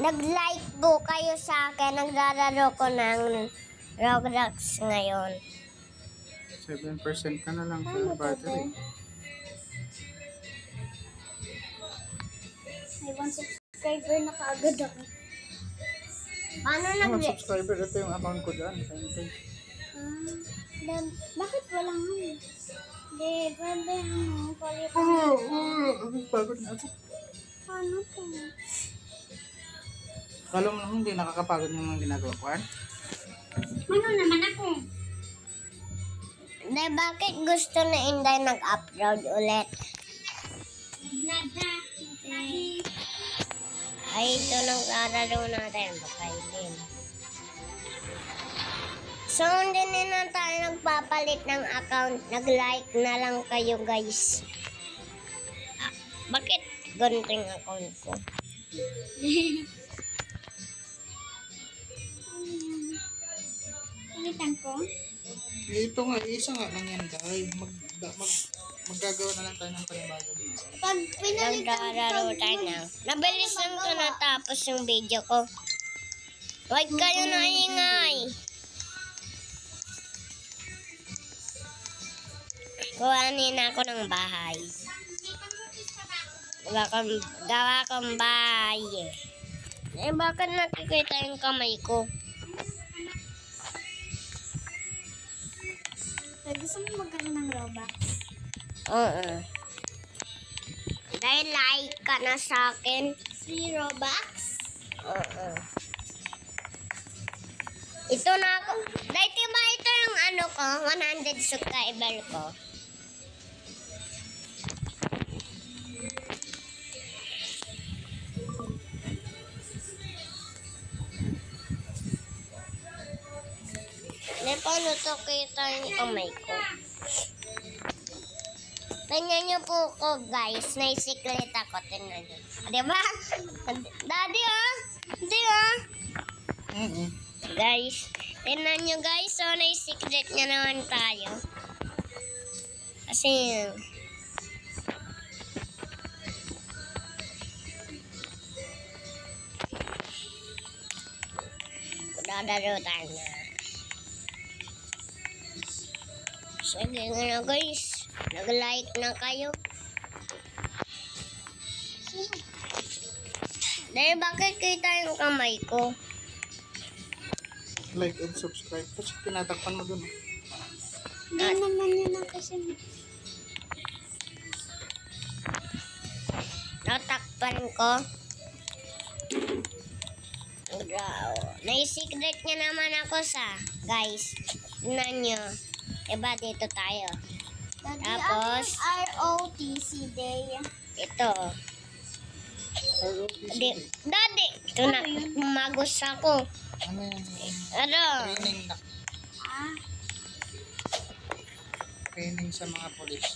nag-like po kayo sa akin. Naglalaro ko ng Roblox ngayon. 7% ka na lang sa battery. May 1 subscriber na kaagad ako. Paano Subscriber, ito yung account ko dyan. Bakit wala nga? Hindi, pwede palitan. Pagod na ako. Paano to? Kala mo lang hindi nakakapagod yung mga ginagawa ko, Ano naman ako? Hindi, bakit gusto na Inday nag-upload ulit? Nada. Ay, ito naglalaro natin. Bakailin. So, hindi na tayo nagpapalit ng account. Nag-like na lang kayo, guys. Bakit ganito yung account ko? Palitan ko? Ito nga, isa nga lang yan, dahil maggagawa na lang tayo ng panibago dito. Pag pinalitan Naglalaro tayo na. Nabilis lang ito natapos yung video ko. Huwag kayo na ingay. Kuhanin ako ng bahay. Gawa kong bahay. Eh, bakit nakikita yung kamay ko? gusto mo magkaroon ng Robux? Oo. Dahil like ka na sa akin. Free Robux? Oo. Ito na ako. Dahil diba ito yung ano ko, 100 subscriber ko. Dahil paano to kita yung kamay ko? Tingnan niyo po ko guys, naisiklet ako. Tingnan niyo. Diba? Daddy oh! Hindi oh! Guys, tingnan nyo guys, so nai-secret niya naman tayo. Kasi dadaro tayo na. Sige nga na guys, nag-like na kayo. Dahil bakit kita yung kamay ko? Like and subscribe. Kasi tinatakpan mo dun. Hindi naman yun ang kasi. Natakpan ko. Nai-secret niya naman ako sa guys. Tingnan nyo. Diba dito tayo. Daddy, Tapos, ROTC day. ito. Daddy, ito na. Magos ako. Ano yan? Ano? Training na. Training sa mga polis.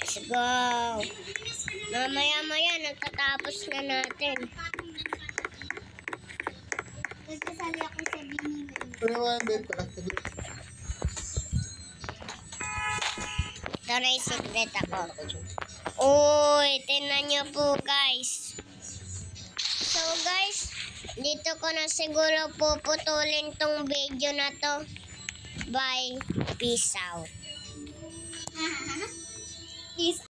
Let's go. Mamaya-maya, nagtatapos na natin. Nagkasali ako sa binili. Pero din pala. Ito na yung secret ako. Uy, tingnan nyo po guys. So guys, dito ko na siguro puputulin tong video na to. Bye. Peace out. Peace